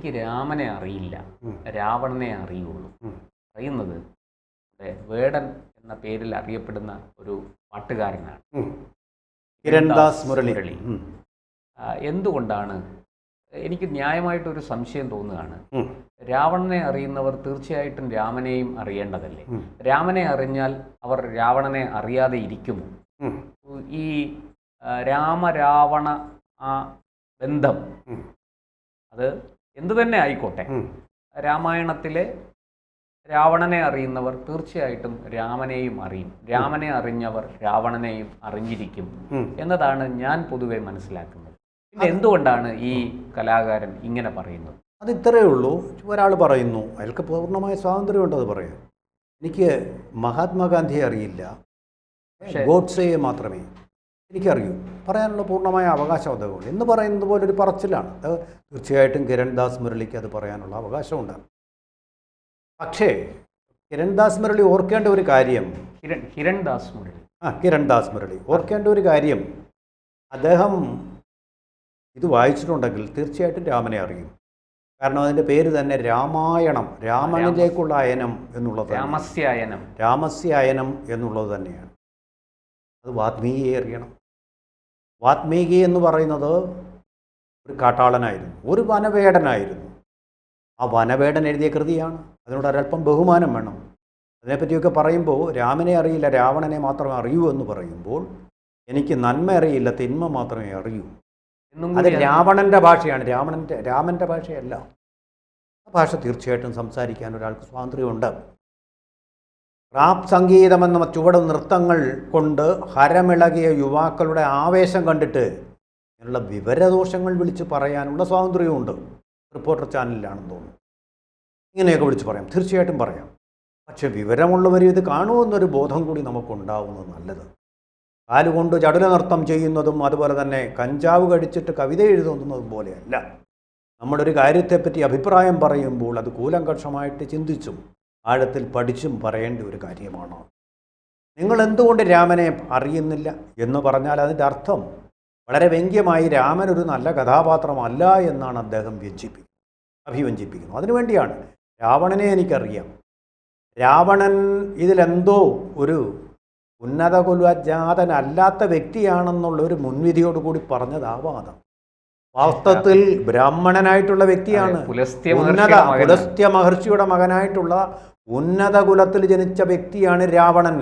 എനിക്ക് രാമനെ അറിയില്ല, രാവണനെ അറിയുള്ളൂ. അറിയുന്നത് വേടൻ എന്ന പേരിൽ അറിയപ്പെടുന്ന ഒരു പാട്ടുകാരനാണ്, കിരൺദാസ് മുരളി. എന്തുകൊണ്ടാണ് എനിക്ക് ന്യായമായിട്ടൊരു സംശയം തോന്നുകയാണ്. രാവണനെ അറിയുന്നവർ തീർച്ചയായിട്ടും രാമനെയും അറിയേണ്ടതല്ലേ? രാമനെ അറിഞ്ഞാൽ അവർ രാവണനെ അറിയാതെ ഇരിക്കുമോ? ഈ രാമരാവണ ആ ബന്ധം അത് എന്തു തന്നെ ആയിക്കോട്ടെ, രാമായണത്തിലെ രാവണനെ അറിയുന്നവർ തീർച്ചയായിട്ടും രാമനെയും അറിയും, രാമനെ അറിഞ്ഞവർ രാവണനെയും അറിഞ്ഞിരിക്കും എന്നതാണ് ഞാൻ പൊതുവെ മനസ്സിലാക്കുന്നത്. പിന്നെ എന്തുകൊണ്ടാണ് ഈ കലാകാരൻ ഇങ്ങനെ പറയുന്നത്? അത് ഇത്രയേ ഉള്ളൂ. ഒരാൾ പറയുന്നു, അയാൾക്ക് പൂർണ്ണമായ സ്വാതന്ത്ര്യമുണ്ട് അത് പറയാൻ. എനിക്ക് മഹാത്മാഗാന്ധിയെ അറിയില്ല, ഗോഡ്സെയെ മാത്രമേ എനിക്കറിയൂ, പറയാനുള്ള പൂർണ്ണമായ അവകാശം അദ്ദേഹമുണ്ട് എന്ന് പറയുന്നത് പോലെ ഒരു പറച്ചിലാണ്. അത് തീർച്ചയായിട്ടും കിരൺദാസ് മുരളിക്ക് അത് പറയാനുള്ള അവകാശമുണ്ട്. പക്ഷേ കിരൺദാസ് മുരളി ഓർക്കേണ്ട ഒരു കാര്യം, കിരൺദാസ് മുരളി ഓർക്കേണ്ട ഒരു കാര്യം, അദ്ദേഹം ഇത് വായിച്ചിട്ടുണ്ടെങ്കിൽ തീർച്ചയായിട്ടും രാമനെ അറിയും. കാരണം അതിൻ്റെ പേര് തന്നെ രാമായണം, രാമനിലേക്കുള്ള അയനം എന്നുള്ളത്, രാമസ്യായനം എന്നുള്ളത് തന്നെയാണ്. അത് വാത്മീകിയെ അറിയണം. വാത്മീകി എന്ന് പറയുന്നത് ഒരു കാട്ടാളനായിരുന്നു, ഒരു വനവേടനായിരുന്നു. ആ വനവേടൻ എഴുതിയ കൃതിയാണ്. അതിനോട് ഒരല്പം ബഹുമാനം വേണം. അതിനെപ്പറ്റിയൊക്കെ പറയുമ്പോൾ രാമനെ അറിയില്ല, രാവണനെ മാത്രമേ അറിയൂ എന്ന് പറയുമ്പോൾ എനിക്ക് നന്മ അറിയില്ല, തിന്മ മാത്രമേ അറിയൂ. അത് രാവണൻ്റെ ഭാഷയാണ്, രാമൻ്റെ ഭാഷയല്ല. ആ ഭാഷ തീർച്ചയായിട്ടും സംസാരിക്കാൻ ഒരാൾക്ക് സ്വാതന്ത്ര്യമുണ്ട്. റാപ്പ് സംഗീതമെന്ന ചുവട് നൃത്തങ്ങൾ കൊണ്ട് ഹരമിളകിയ യുവാക്കളുടെ ആവേശം കണ്ടിട്ട് ഇങ്ങനെയുള്ള വിവരദോഷങ്ങൾ വിളിച്ച് പറയാനുള്ള സ്വാതന്ത്ര്യമുണ്ട്. റിപ്പോർട്ടർ ചാനലിലാണെന്ന് തോന്നുന്നു. ഇങ്ങനെയൊക്കെ വിളിച്ച് പറയാം, തീർച്ചയായിട്ടും പറയാം. പക്ഷെ വിവരമുള്ളവരും ഇത് കാണുമെന്നൊരു ബോധം കൂടി നമുക്കുണ്ടാവുന്നത് നല്ലത്. കാലുകൊണ്ട് ചടുല നൃത്തം ചെയ്യുന്നതും അതുപോലെ തന്നെ കഞ്ചാവ് കടിച്ചിട്ട് കവിത എഴുതുന്നതും പോലെയല്ല. നമ്മളൊരു കാര്യത്തെപ്പറ്റി അഭിപ്രായം പറയുമ്പോൾ അത് കൂലങ്കഷമായിട്ട് ചിന്തിച്ചും ആഴത്തിൽ പഠിച്ചും പറയേണ്ട ഒരു കാര്യമാണ്. നിങ്ങൾ എന്തുകൊണ്ട് രാമനെ അറിയുന്നില്ല എന്ന് പറഞ്ഞാൽ അതിൻ്റെ അർത്ഥം വളരെ വ്യംഗ്യമായി രാമൻ ഒരു നല്ല കഥാപാത്രമല്ല എന്നാണ് അദ്ദേഹം അഭിവഞ്ചിപ്പിക്കുന്നത്. അതിനുവേണ്ടിയാണ് രാവണനെ എനിക്കറിയാം, രാവണൻ ഇതിലെന്തോ ഒരു ഉന്നത കുലജാതനല്ലാത്ത വ്യക്തിയാണെന്നുള്ള ഒരു മുൻവിധിയോടുകൂടി പറഞ്ഞതാവാം. വാസ്തവത്തിൽ ബ്രാഹ്മണനായിട്ടുള്ള വ്യക്തിയാണ്, പുലസ്ത്യ മഹർഷിയുടെ മകനായിട്ടുള്ള ഉന്നത കുലത്തിൽ ജനിച്ച വ്യക്തിയാണ് രാവണൻ.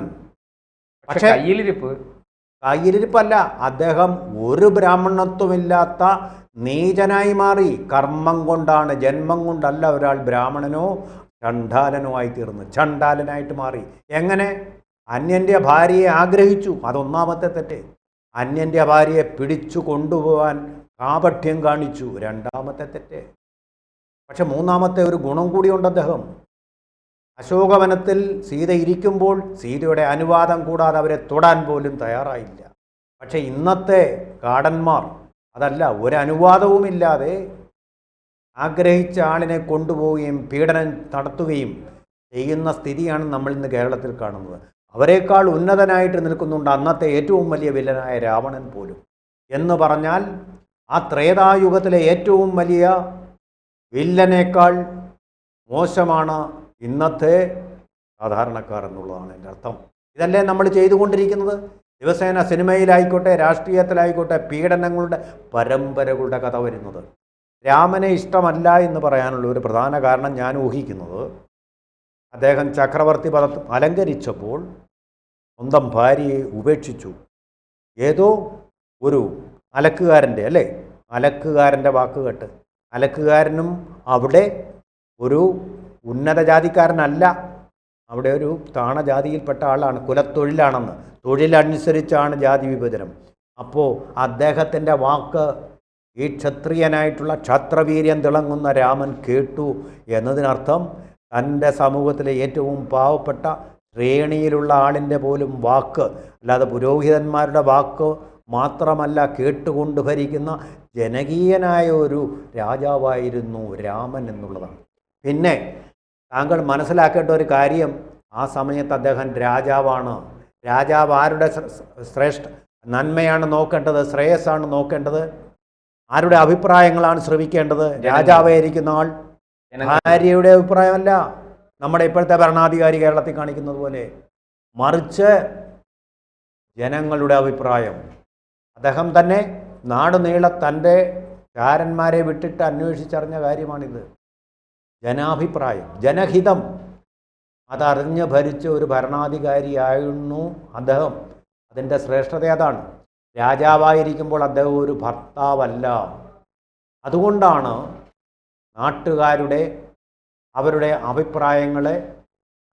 പക്ഷേ കയ്യിലിരിപ്പല്ല, അദ്ദേഹം ഒരു ബ്രാഹ്മണത്വമില്ലാത്ത നീചനായി മാറി. കർമ്മം കൊണ്ടാണ്, ജന്മം കൊണ്ടല്ല ഒരാൾ ബ്രാഹ്മണനോ ചണ്ഡാലനോ ആയിത്തീർന്ന് ചണ്ഡാലനായിട്ട് മാറി. എങ്ങനെ? അന്യൻ്റെ ഭാര്യയെ ആഗ്രഹിച്ചു, അതൊന്നാമത്തെ തെറ്റ്. അന്യൻ്റെ ഭാര്യയെ പിടിച്ചു കൊണ്ടുപോകാൻ കാപഠ്യം കാണിച്ചു, രണ്ടാമത്തെ തെറ്റ്. പക്ഷെ മൂന്നാമത്തെ ഒരു ഗുണം കൂടിയുണ്ട് അദ്ദേഹം. അശോകവനത്തിൽ സീത ഇരിക്കുമ്പോൾ സീതയുടെ അനുവാദം കൂടാതെ അവരെ തൊടാൻ പോലും തയ്യാറായില്ല. പക്ഷെ ഇന്നത്തെ കാടന്മാർ അതല്ല, ഒരനുവാദവുമില്ലാതെ ആഗ്രഹിച്ച ആളിനെ കൊണ്ടുപോവുകയും പീഡനം നടത്തുകയും ചെയ്യുന്ന സ്ഥിതിയാണ് നമ്മൾ ഇന്ന് കേരളത്തിൽ കാണുന്നത്. അവരെക്കാൾ ഉന്നതനായിട്ട് നിൽക്കുന്നുണ്ട് അന്നത്തെ ഏറ്റവും വലിയ വില്ലനായ രാവണൻ പോലും. എന്ന് പറഞ്ഞാൽ ആ ത്രേതായുഗത്തിലെ ഏറ്റവും വലിയ വില്ലനേക്കാൾ മോശമാണ് ഇന്നത്തെ സാധാരണക്കാർ എന്നുള്ളതാണ് എൻ്റെ അർത്ഥം. ഇതല്ലേ നമ്മൾ ചെയ്തുകൊണ്ടിരിക്കുന്നത്? ദിവസേന സിനിമയിലായിക്കോട്ടെ രാഷ്ട്രീയത്തിലായിക്കോട്ടെ പീഡനങ്ങളുടെ പരമ്പരകളുടെ കഥ വരുന്നത്. രാമനെ ഇഷ്ടമല്ല എന്ന് പറയാനുള്ള ഒരു പ്രധാന കാരണം ഞാൻ ഊഹിക്കുന്നത്, അദ്ദേഹം ചക്രവർത്തി പദം അലങ്കരിച്ചപ്പോൾ സ്വന്തം ഭാര്യയെ ഉപേക്ഷിച്ചു. ഏതോ ഒരു അലക്കുകാരൻ്റെ അലക്കുകാരൻ്റെ വാക്ക് കേട്ട്. അലക്കുകാരനും അവിടെ ഒരു ഉന്നത ജാതിക്കാരനല്ല, അവിടെ ഒരു താണജാതിയിൽപ്പെട്ട ആളാണ്, കുലത്തൊഴിലാണെന്ന്. തൊഴിലനുസരിച്ചാണ് ജാതി വിഭജനം. അപ്പോൾ അദ്ദേഹത്തിൻ്റെ വാക്ക് ഈ ക്ഷത്രിയനായിട്ടുള്ള ക്ഷത്രവീര്യം തിളങ്ങുന്ന രാമൻ കേട്ടു എന്നതിനർത്ഥം തൻ്റെ സമൂഹത്തിലെ ഏറ്റവും പാവപ്പെട്ട ശ്രേണിയിലുള്ള ആളിൻ്റെ പോലും വാക്ക്, അല്ലാതെ പുരോഹിതന്മാരുടെ വാക്ക് മാത്രമല്ല കേട്ടുകൊണ്ട് ഭരിക്കുന്ന ജനകീയനായ ഒരു രാജാവായിരുന്നു രാമൻ എന്നുള്ളതാണ്. പിന്നെ താങ്കൾ മനസ്സിലാക്കേണ്ട ഒരു കാര്യം, ആ സമയത്ത് അദ്ദേഹം രാജാവാണ്. രാജാവ് ആരുടെ നന്മയാണ് നോക്കേണ്ടത്, ശ്രേയസ്സാണ് നോക്കേണ്ടത്? ആരുടെ അഭിപ്രായങ്ങളാണ് ശ്രവിക്കേണ്ടത്? രാജാവായിരിക്കുന്ന ആൾ. ഭാര്യയുടെ അഭിപ്രായമല്ല നമ്മുടെ ഇപ്പോഴത്തെ ഭരണാധികാരി കേരളത്തിൽ കാണിക്കുന്നത് പോലെ, മറിച്ച് ജനങ്ങളുടെ അഭിപ്രായം. അദ്ദേഹം തന്നെ നാടുനീളെ തൻ്റെ ചാരന്മാരെ വിട്ടിട്ട് അന്വേഷിച്ചറിഞ്ഞ കാര്യമാണിത്. ജനാഭിപ്രായം, ജനഹിതം അതറിഞ്ഞ് ഭരിച്ച ഒരു ഭരണാധികാരിയായിരുന്നു അദ്ദേഹം. അതിൻ്റെ ശ്രേഷ്ഠത അതാണ്. രാജാവായിരിക്കുമ്പോൾ അദ്ദേഹം ഒരു ഭർത്താവല്ല. അതുകൊണ്ടാണ് അവരുടെ അഭിപ്രായങ്ങളെ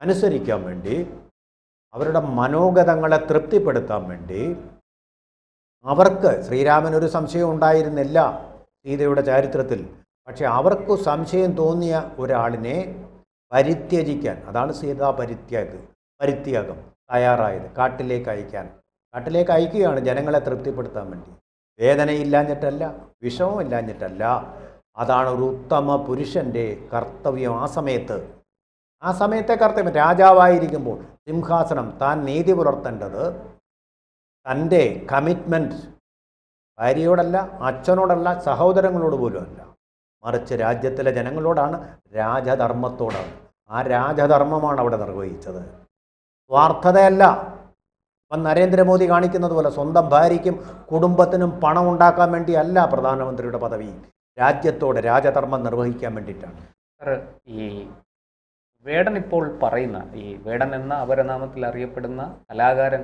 അനുസരിക്കാൻ വേണ്ടി, അവരുടെ മനോഗതങ്ങളെ തൃപ്തിപ്പെടുത്താൻ വേണ്ടി, അവർക്ക് ശ്രീരാമനൊരു സംശയം ഉണ്ടായിരുന്നില്ല സീതയുടെ ചരിത്രത്തിൽ. പക്ഷെ അവർക്ക് സംശയം തോന്നിയ ഒരാളിനെ പരിത്യജിക്കാൻ, അതാണ് സീതാ പരിത്യാഗം തയ്യാറായത്. കാട്ടിലേക്ക് അയക്കുകയാണ് ജനങ്ങളെ തൃപ്തിപ്പെടുത്താൻ വേണ്ടി. വേദനയില്ലാഞ്ഞിട്ടല്ല, വിഷമമില്ലാഞ്ഞിട്ടല്ല. അതാണ് ഒരു ഉത്തമ പുരുഷൻ്റെ കർത്തവ്യം. ആ സമയത്തെ കർത്തവ്യം. രാജാവായിരിക്കുമ്പോൾ സിംഹാസനം താൻ നീതി പുലർത്തേണ്ടത് തൻ്റെ കമ്മിറ്റ്മെൻറ്റ് ഭാര്യയോടല്ല, അച്ഛനോടല്ല, സഹോദരങ്ങളോട് പോലും അല്ല, മറിച്ച് രാജ്യത്തിലെ ജനങ്ങളോടാണ്, രാജധർമ്മത്തോടാണ്. ആ രാജധർമ്മമാണ് അവിടെ നിർവഹിച്ചത്. സ്വാർത്ഥതയല്ല. ഇപ്പം നരേന്ദ്രമോദി കാണിക്കുന്നത് പോലെ സ്വന്തം ഭാര്യയ്ക്കും കുടുംബത്തിനും പണം ഉണ്ടാക്കാൻ വേണ്ടിയല്ല പ്രധാനമന്ത്രിയുടെ പദവി. രാജ്യത്തോടെ രാജധർമ്മം നിർവഹിക്കാൻ വേണ്ടിയിട്ടാണ്. ഈ വേടൻ ഇപ്പോൾ പറയുന്ന, ഈ വേടൻ എന്ന അപരനാമത്തിൽ അറിയപ്പെടുന്ന കലാകാരൻ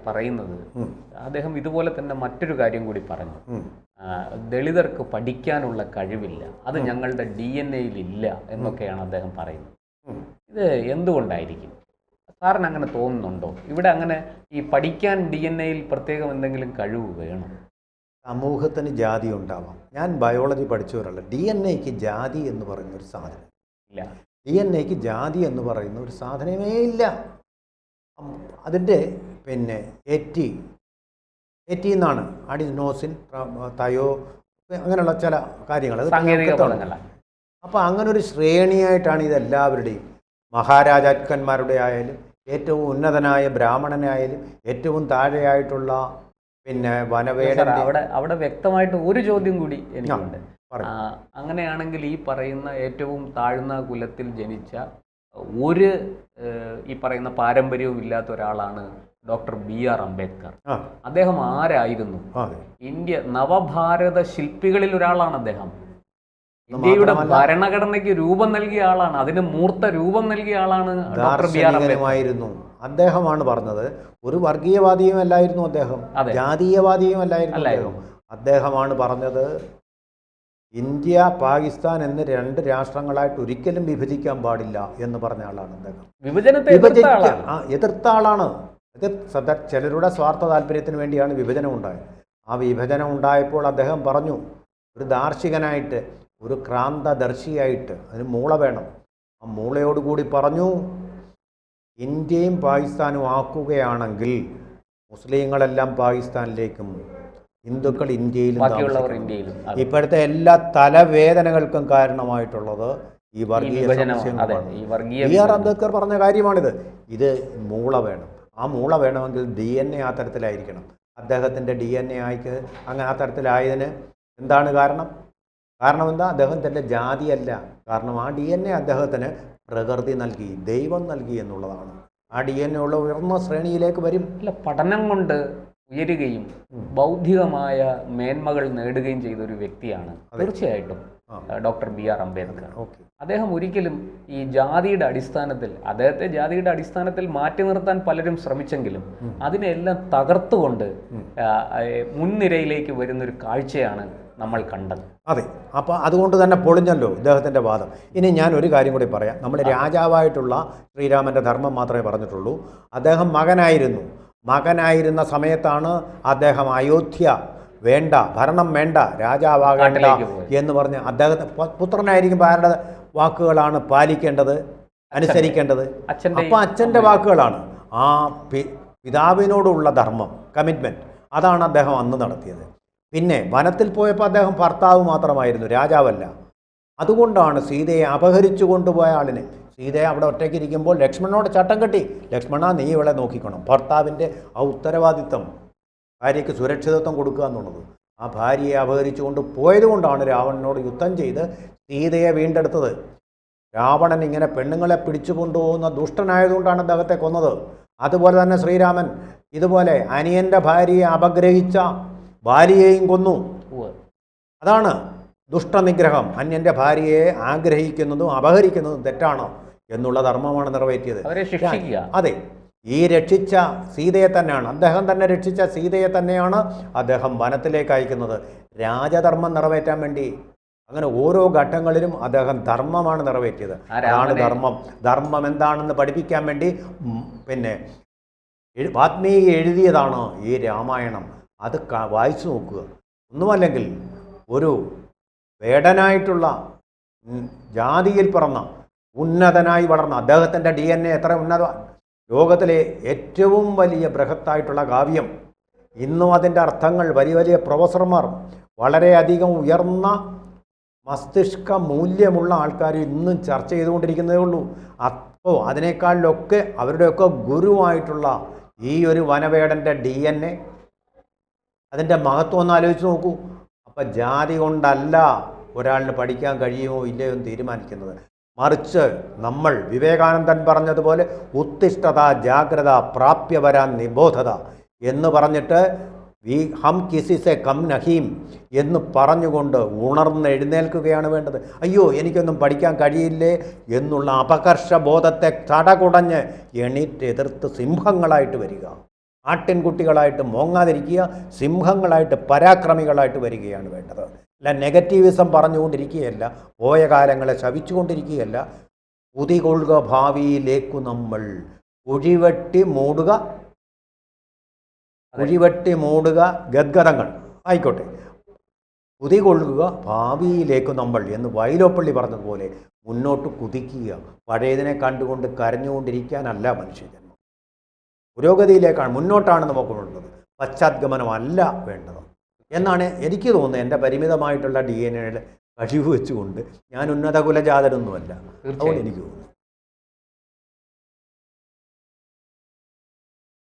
പറയുന്നത്, അദ്ദേഹം ഇതുപോലെ തന്നെ മറ്റൊരു കാര്യം കൂടി പറഞ്ഞു. ദളിതർക്ക് പഠിക്കാനുള്ള കഴിവില്ല, അത് ഞങ്ങളുടെ DNA ഇല്ല എന്നൊക്കെയാണ് അദ്ദേഹം പറയുന്നത്. ഇത് എന്തുകൊണ്ടായിരിക്കും? സാറിന് അങ്ങനെ തോന്നുന്നുണ്ടോ? ഇവിടെ അങ്ങനെ ഈ പഠിക്കാൻ DNA പ്രത്യേകം എന്തെങ്കിലും കഴിവ് വേണം? സമൂഹത്തിന് ജാതി ഉണ്ടാവാം. ഞാൻ ബയോളജി പഠിച്ചവരല്ല. DNA ജാതി എന്ന് പറയുന്ന ഒരു സാധനം ഇല്ല. DNA ജാതി എന്ന് പറയുന്ന ഒരു സാധനമേ ഇല്ല. അതിൻ്റെ AT എന്നാണ് അഡിനോസിൻ, തയോ, അങ്ങനെയുള്ള ചില കാര്യങ്ങൾ. അപ്പോൾ അങ്ങനെ ഒരു ശ്രേണിയായിട്ടാണ് ഇതെല്ലാവരുടെയും. മഹാരാജാക്കന്മാരുടെ ആയാലും, ഏറ്റവും ഉന്നതനായ ബ്രാഹ്മണനായാലും, ഏറ്റവും താഴെയായിട്ടുള്ള വനവേടൻ. അവിടെ വ്യക്തമായിട്ട് ഒരു ചോദ്യം കൂടി എനിക്കുണ്ട്. അങ്ങനെയാണെങ്കിൽ ഈ പറയുന്ന ഏറ്റവും താഴ്ന്ന കുലത്തിൽ ജനിച്ച ഒരു ഈ പറയുന്ന പാരമ്പര്യവും ഇല്ലാത്ത ഒരാളാണ് ഡോക്ടർ B.R. അംബേദ്കർ. അദ്ദേഹം ആരായിരുന്നു? ഇന്ത്യ നവഭാരത ശില്പികളിൽ ഒരാളാണ് അദ്ദേഹം. ഇന്ത്യയുടെ ഭരണഘടനയ്ക്ക് രൂപം നൽകിയ ആളാണ്, അതിന് മൂർത്ത രൂപം നൽകിയ ആളാണ് ഡോക്ടർ B.R. അംബേദ്കർ. അദ്ദേഹമാണ് പറഞ്ഞത്. ഒരു വർഗീയവാദിയും അല്ലായിരുന്നു അദ്ദേഹം, ജാതീയവാദിയും അല്ലായിരുന്നു. അദ്ദേഹമാണ് പറഞ്ഞത് ഇന്ത്യ പാകിസ്ഥാൻ എന്ന് 2 രാഷ്ട്രങ്ങളായിട്ട് ഒരിക്കലും വിഭജിക്കാൻ പാടില്ല എന്ന് പറഞ്ഞ ആളാണ് അദ്ദേഹം. എതിർത്ത ആളാണ്. ചിലരുടെ സ്വാർത്ഥ താല്പര്യത്തിന് വേണ്ടിയാണ് വിഭജനം ഉണ്ടായത്. ആ വിഭജനം ഉണ്ടായപ്പോൾ അദ്ദേഹം പറഞ്ഞു, ഒരു ദാർശനികനായിട്ട്, ഒരു ക്രാന്തദർശിയായിട്ട്, അതിന് മൂള വേണം. ആ മൂളയോടുകൂടി പറഞ്ഞു, ഇന്ത്യയും പാകിസ്ഥാനും ആക്കുകയാണെങ്കിൽ മുസ്ലിങ്ങളെല്ലാം പാകിസ്ഥാനിലേക്കും ഹിന്ദുക്കൾ ഇന്ത്യയിലും. ഇപ്പോഴത്തെ എല്ലാ തലവേദനകൾക്കും കാരണമായിട്ടുള്ളത് ഈ വർഗീയ B.R. അംബേദ്കർ പറഞ്ഞ കാര്യമാണിത്. ഇത് മൂള വേണം. ആ മൂള വേണമെങ്കിൽ DNA ആ തരത്തിലായിരിക്കണം. അദ്ദേഹത്തിൻ്റെ DNA അങ്ങനെ ആ തരത്തിലായതിന് എന്താണ് കാരണം? എന്താ? അദ്ദേഹത്തിൻ്റെ ജാതിയല്ല. കാരണം ആ DNA അദ്ദേഹത്തിന് പ്രകൃതി നൽകി, ദൈവം നൽകി എന്നുള്ളതാണ്. ആ DNA ഉള്ള ഉയർന്ന ശ്രേണിയിലേക്ക് വരും. അല്ല, പഠനം കൊണ്ട് ഉയരുകയും ബൗദ്ധികമായ മേന്മകൾ നേടുകയും ചെയ്ത ഒരു വ്യക്തിയാണ് തീർച്ചയായിട്ടും ഡോക്ടർ B.R. അംബേദ്കർ. അദ്ദേഹം ഒരിക്കലും ഈ ജാതിയുടെ അടിസ്ഥാനത്തിൽ മാറ്റി നിർത്താൻ പലരും ശ്രമിച്ചെങ്കിലും അതിനെല്ലാം തകർത്തുകൊണ്ട് മുൻനിരയിലേക്ക് വരുന്നൊരു കാഴ്ചയാണ് നമ്മൾ കണ്ടത്. അതെ. അപ്പോൾ അതുകൊണ്ട് തന്നെ പൊളിഞ്ഞല്ലോ ഇദ്ദേഹത്തിൻ്റെ വാദം. ഇനി ഞാൻ ഒരു കാര്യം കൂടി പറയാം. നമ്മൾ രാജാവായിട്ടുള്ള ശ്രീരാമൻ്റെ ധർമ്മം മാത്രമേ പറഞ്ഞിട്ടുള്ളൂ. അദ്ദേഹം മകനായിരുന്ന സമയത്താണ് അദ്ദേഹം അയോധ്യ വേണ്ട, ഭരണം വേണ്ട, രാജാവാകേണ്ട എന്ന് പറഞ്ഞ് അദ്ദേഹത്തെ പുത്രനായിരിക്കുമ്പോൾ ആരുടെ വാക്കുകളാണ് പാലിക്കേണ്ടത്, അനുസരിക്കേണ്ടത്? അപ്പോൾ അച്ഛൻ്റെ വാക്കുകളാണ്. ആ പിതാവിനോടുള്ള ധർമ്മം, കമ്മിറ്റ്മെൻറ്റ്, അതാണ് അദ്ദേഹം അന്ന് നടത്തിയത്. പിന്നെ വനത്തിൽ പോയപ്പോൾ അദ്ദേഹം ഭർത്താവ് മാത്രമായിരുന്നു, രാജാവല്ല. അതുകൊണ്ടാണ് സീതയെ അപഹരിച്ചു കൊണ്ടുപോയ ആളിനെ, സീതയെ അവിടെ ഒറ്റയ്ക്കിരിക്കുമ്പോൾ ലക്ഷ്മണനോട് ചട്ടം കെട്ടി, ലക്ഷ്മണ നീ ഇവളെ നോക്കിക്കണം. ഭർത്താവിൻ്റെ ആ ഉത്തരവാദിത്വം, ഭാര്യയ്ക്ക് സുരക്ഷിതത്വം കൊടുക്കുക എന്നുള്ളത്. ആ ഭാര്യയെ അപഹരിച്ചുകൊണ്ട് പോയതുകൊണ്ടാണ് രാവണനോട് യുദ്ധം ചെയ്ത് സീതയെ വീണ്ടെടുത്തത്. രാവണൻ ഇങ്ങനെ പെണ്ണുങ്ങളെ പിടിച്ചു കൊണ്ടുപോകുന്ന ദുഷ്ടനായതുകൊണ്ടാണ് അദ്ദേഹത്തെ കൊന്നത്. അതുപോലെ തന്നെ ശ്രീരാമൻ ഇതുപോലെ അനിയൻ്റെ ഭാര്യയെ അപഗ്രഹിച്ച ഭാര്യയെയും കൊന്നു. അതാണ് ദുഷ്ടനിഗ്രഹം. അന്യൻ്റെ ഭാര്യയെ ആഗ്രഹിക്കുന്നതും അപഹരിക്കുന്നതും തെറ്റാണ് എന്നുള്ള ധർമ്മമാണ് നിറവേറ്റിയത്. അതെ, ഈ രക്ഷിച്ച സീതയെ തന്നെയാണ്, അദ്ദേഹം തന്നെ രക്ഷിച്ച സീതയെ തന്നെയാണ് അദ്ദേഹം വനത്തിലേക്ക് അയക്കുന്നത്. രാജധർമ്മം നിറവേറ്റാൻ വേണ്ടി. അങ്ങനെ ഓരോ ഘട്ടങ്ങളിലും അദ്ദേഹം ധർമ്മമാണ് നിറവേറ്റിയത്. അതാണ് ധർമ്മം. ധർമ്മം എന്താണെന്ന് പഠിപ്പിക്കാൻ വേണ്ടി പിന്നെ വാത്മീകി എഴുതിയതാണ് ഈ രാമായണം. അത് വായിച്ചു നോക്കുക. ഒന്നുമല്ലെങ്കിൽ ഒരു വേടനായിട്ടുള്ള ജാതിയിൽ പിറന്ന ഉന്നതനായി വളർന്ന അദ്ദേഹത്തിൻ്റെ DNA എത്ര ഉന്നത, ലോകത്തിലെ ഏറ്റവും വലിയ ബൃഹത്തായിട്ടുള്ള കാവ്യം. ഇന്നും അതിൻ്റെ അർത്ഥങ്ങൾ വലിയ വലിയ പ്രൊഫസർമാർ, വളരെയധികം ഉയർന്ന മസ്തിഷ്ക മൂല്യമുള്ള ആൾക്കാർ ഇന്നും ചർച്ച ചെയ്തുകൊണ്ടിരിക്കുന്നതേ ഉള്ളൂ. അപ്പോൾ അതിനേക്കാളിലൊക്കെ അവരുടെയൊക്കെ ഗുരുവായിട്ടുള്ള ഈ ഒരു വനവേടൻ്റെ DNA, അതിൻ്റെ മഹത്വം ഒന്ന് ആലോചിച്ച് നോക്കൂ. അപ്പം ജാതി കൊണ്ടല്ല ഒരാളിന് പഠിക്കാൻ കഴിയുമോ ഇല്ലയോ എന്ന് തീരുമാനിക്കുന്നത്. മറിച്ച് നമ്മൾ വിവേകാനന്ദൻ പറഞ്ഞതുപോലെ ഉത്തിഷ്ഠത, ജാഗ്രത, പ്രാപ്യവരാൻ നിബോധത എന്ന് പറഞ്ഞിട്ട് ഹം കിസിസെ കം നഹീം എന്ന് പറഞ്ഞുകൊണ്ട് ഉണർന്ന് എഴുന്നേൽക്കുകയാണ് വേണ്ടത്. അയ്യോ എനിക്കൊന്നും പഠിക്കാൻ കഴിയില്ലേ എന്നുള്ള അപകർഷബോധത്തെ തടകുടഞ്ഞ് എണീറ്റെതിർത്ത് സിംഹങ്ങളായിട്ട് വരിക. ആട്ടിൻകുട്ടികളായിട്ട് മോങ്ങാതിരിക്കുക, സിംഹങ്ങളായിട്ട് പരാക്രമികളായിട്ട് വരികയാണ് വേണ്ടത്. അല്ല നെഗറ്റീവിസം പറഞ്ഞുകൊണ്ടിരിക്കുകയല്ല, പോയ കാലങ്ങളെ ശപിച്ചുകൊണ്ടിരിക്കുകയല്ല. കുതികൊള്ളുക ഭാവിയിലേക്കു നമ്മൾ, കുഴിവെട്ടി മൂടുക ഗദ്ഗതങ്ങൾ ആയിക്കോട്ടെ. കുതികൊള്ളുക ഭാവിയിലേക്കു നമ്മൾ എന്ന് വൈലോപ്പള്ളി പറഞ്ഞതുപോലെ മുന്നോട്ട് കുതിക്കുക. പഴയതിനെ കണ്ടുകൊണ്ട് കരഞ്ഞുകൊണ്ടിരിക്കാനല്ല മനുഷ്യജന്മം. പുരോഗതിയിലേക്കാണ്, മുന്നോട്ടാണ് നമുക്കുള്ളത്, പശ്ചാത്ഗമനമല്ല വേണ്ടത് എന്നാണ് എനിക്ക് തോന്നുന്നത്. എൻ്റെ പരിമിതമായിട്ടുള്ള DNA കഴിവ് വെച്ചുകൊണ്ട് ഞാൻ ഉന്നത കുലജാതരൊന്നുമല്ല. അതുകൊണ്ട് എനിക്ക് തോന്നുന്നു.